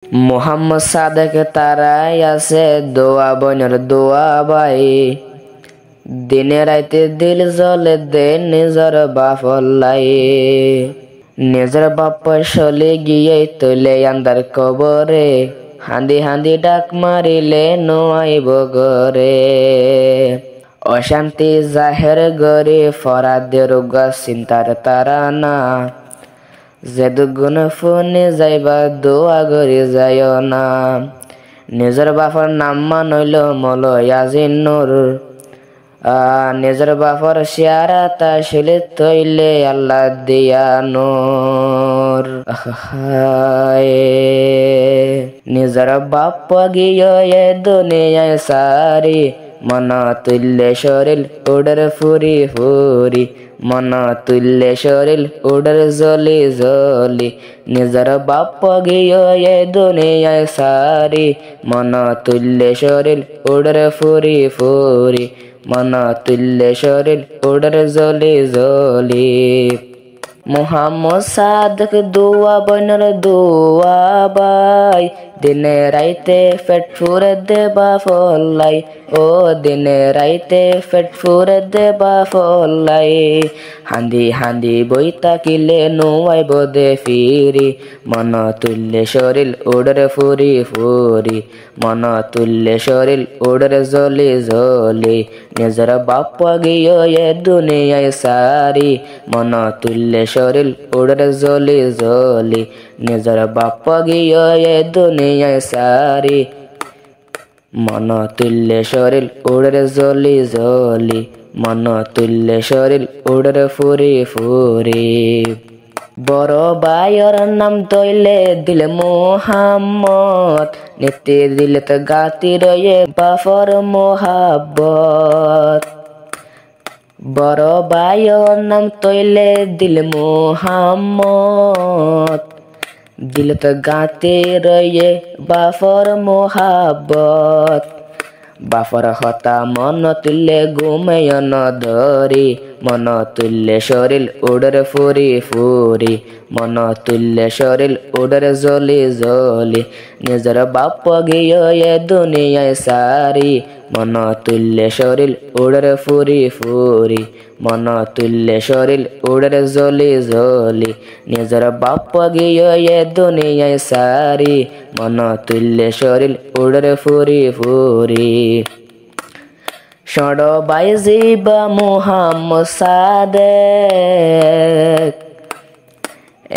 মোহাম্মদ সাদেক তারাই আছে দোয়া বনের দোয়া বাই দিনে রাইতে দিল জলে দে নিজর বাফলাই নিজর বাপ চলে গিয়ে তোলে আন্দার কবরে হান্দি হান্দি ডাক মারিলে নোয়াইব গরে অশান্তি জাহের গরে ফরাদের গা চিন্তার তারা না যে দুগুণ ফোনে যাইবা দোয়া গরি যায় না নিজের বাপর নাম মানইল মলয়াজিন নূর নিজের বাপর শিয়ারা তা শিলে তৈলে আল্লাহ দিয়া নূর নিজের বাপ গিয়ে দুনিয়ায় সারি মন তুল্য শরীর উডর ফুরি ফুরি মন তুল্য শরীর উডর জলি জলি নিজের বাপ গিয়ে দুনিয়ায় সারি মন তুল্য শরীর উডর ফুরি ফুরি মন তুল্য শরীর উডর জলি জলি মোহাম্মদ সাদেক দোয়া বনের দোয়া বাই দিনে রাইতে পেট ফুরে দেবা ফলাই ও দিনে রাইতে পেট ফুরে দেবা ফলাই হান্দি হান্দি বই তাকিলে নোয়াই বদে ফিরি মন তুল্য শরীর উডরে ফুরি ফুরি মন তুল্য শরীর উডরে জলি জলি নিজের বাপ গিয়ে দুনিয়ায় সারি মন তুল্য শরীর উডরে জলি জলি নিজের বাপ গিয়ে দুনিয়ায় সারি মন তুল্য শরীর উডরে জলি জলি মন তুল্য শরীর উডরে ফুরি ফুরি বড় ভাইয়ের নাম তৈলে দিলে মোহাম্মদ নিতে দিলে তো গাতি রয়ে বাফর মোহাব্বত বড় ভাইয়ের নাম তৈলে দিলে মোহাম্মদ দিলে তো গাতে রয়ে বাফর মোহাব্বত বাফর হতা মন তুল্লে ঘুমেয় ন ধরি মন তুল্য শরীর উডরে ফুরি ফুরি মন তুল্য শরীর উডরে জলি জলি নিজের বাপ গিয়ে দুনিয়ায় সারি মন তুল্য শরীর উডরে ফুরি ফুরি মন তুল্য শরীর উডরে জলি জলি নিজের বাপ গিয়ে দুনিয়ায় সারি মন তুল্য শরীর উডরে ফুরি ফুরি ষড় বাইজিবা মোহাম্মদ সাদেক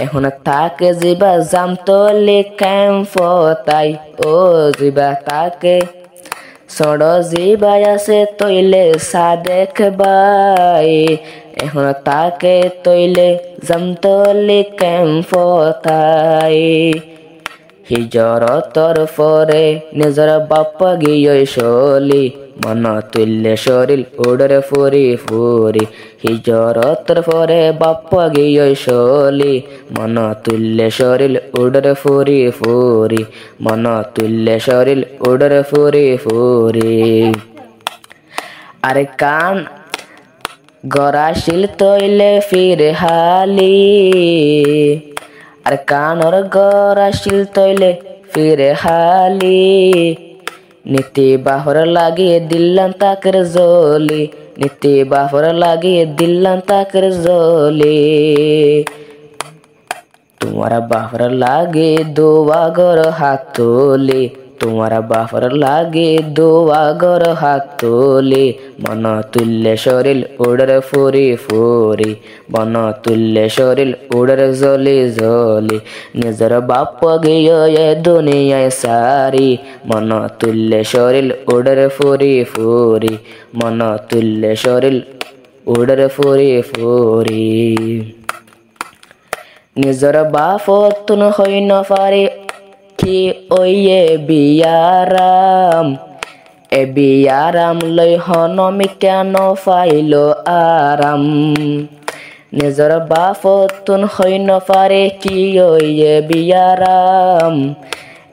এখন তাকে জিবা জামতলি ক্যাম্প তাই ও জিবা তাকে ষড় জিবা আছে তৈলে সাদেক বাই এখন তাকে তৈলে জামতলি ক্যাম্প তাই হিজরতর পরে নিজের বাপ গিয়ে চলি মন তুল্য শরীর উডরে ফুরি ফুরি হিজরতর পরে বাপ গিয়ে চলি মন তুল্য শরীর উডরে ফুরি ফুরি মন তুল্য শরীর উডরে ফুরি ফুরি আরে কান গরাশিল তৈলে ফিরে হালি আর কানর গরাশিল তৈলে ফিরে হালি নীতি বাহর লাগিয়ে দিল্লাম তাকের জলি নীতি বাহর লাগিয়ে দিল্লাম তাকের জলি তোমার বাহর লাগে দোয়া গর হাত তোলি তোমার বাপর লাগে দোয়া গর হাত তোলি মন তুল্য শরীর উডরে ফুরি ফুরি মন তুল্য শরীর উডরে জলি জলি নিজের বাপ গিয়ে দুনিয়ায় সারি মন তুল্য শরীর উডরে ফুরি ফুরি মন তুল্য শরীর উডরে ফুরি ফুরি নিজের বাপ তুন হই ন পারে কি ওয়ে বিয়ারাম এ বিয়ারাম লই হনমি কেন পাইল আরাম নিজের বাপ তুন হই ন পারে কি ওয়ে বিয়ারাম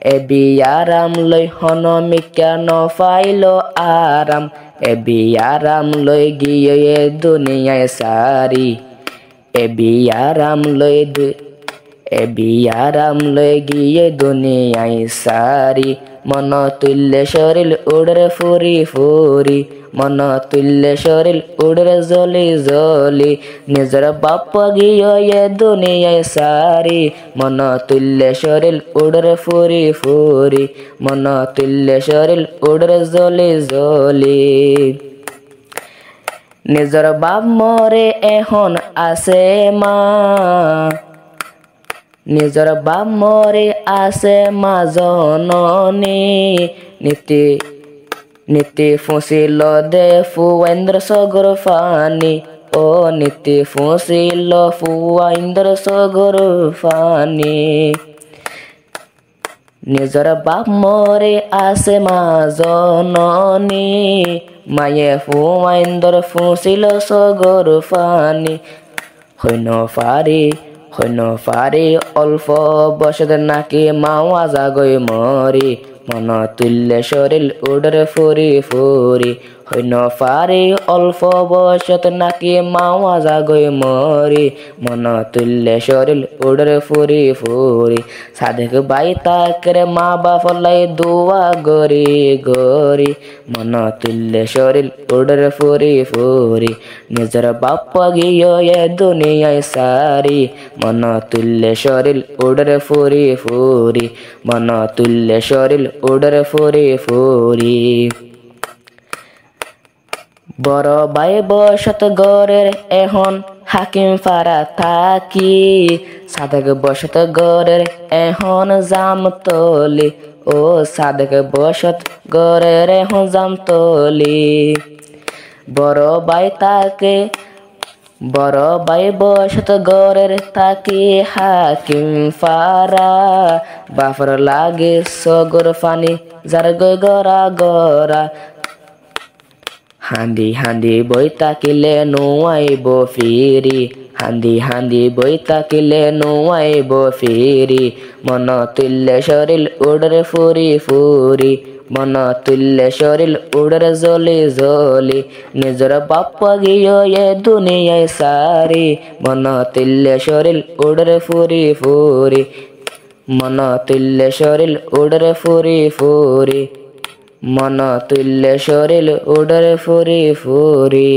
এ বিয়ারাম লই হনমি কেন পাইল আরাম এ বিয়ারাম লই গিয়ে দুনিয়ায় সারি এ বিয়ারাম লই এ বিয়ারাম লই গিয়ে দুনিয়ায় সারি মন তুল্যে শরীর উড়রে ফুরি ফুরি মন তুল্যে শরীর উড়রে জলি জলি নিজের বাপ গিয়ে এ দুনিয়ায় সারি মন তুল্যে শরীর উড়রে ফুরি ফুরি মন তুল্যে শরীর উড়রে জলি জলি নিজের বাপ মরে এখন আছে মা নিজের বাপ মরে আছে মা জননী নীতি নীতি ফুসিল দে ফুয়েন্দ্র সগর ফানি ও নীতি ফুসিল ফুয়েন্দ্র সগর ফানি নিজের বাপ মরে আছে মা জননী মায়ে ফুয়েন্দ্র ফুসিল সগর ফানি হইন ফারি অল্প বসত নাকি মাওয়া জাগই মরি মন তুল্যে শরীর উড়রে ফুরি ফুরি হইন ফারি অল্প বসত নাকি মাওয়া জাগই মরি মন তুল্যে শরীর উড়রে ফুরি ফুরি সাদেক বাই তাকরে মা বাপ লাই দুয়া গরি গরি মন তুল্যে শরীর উড়রে ফুরি ফুরি নিজের বাপ গিয়ে এ দুনিয়ায় সারি মন তুল্যে শরীর উড়রে ফুরি ফুরি মন তুল্যে শরীর উড়রে ফুরি ফুরি বড় ভাই বসত গরের এখন হাকিম ফারা থাকি সাদেক বসত গরের এখন জাম তলি ও সাদেক বসত গরের এখন জাম তলি বড় ভাই তাকে বড় ভাই বসত গরের তাকি হাকিম ফারা বাফর লাগে সগর ফানি যার গরা গরা হান্দি হান্দি বই তাকিলে নোয়াইব ফিরি হান্দি হান্দি বই তাকিলে নোয়াইব ফিরি মন তুল্যে শরীর উড়রে ফুরি ফুরি মন তুল্যে শরীর উড়রে জলি জলি নিজের বাপ গিয়ে এ দুনিয়ায় সারি মন তুল্যে শরীর উড়রে ফুরি ফুরি মন তুল্যে শরীর উড়রে ফুরি ফুরি মন তুল্যে শরীর উড়রে ফুরি ফুরি।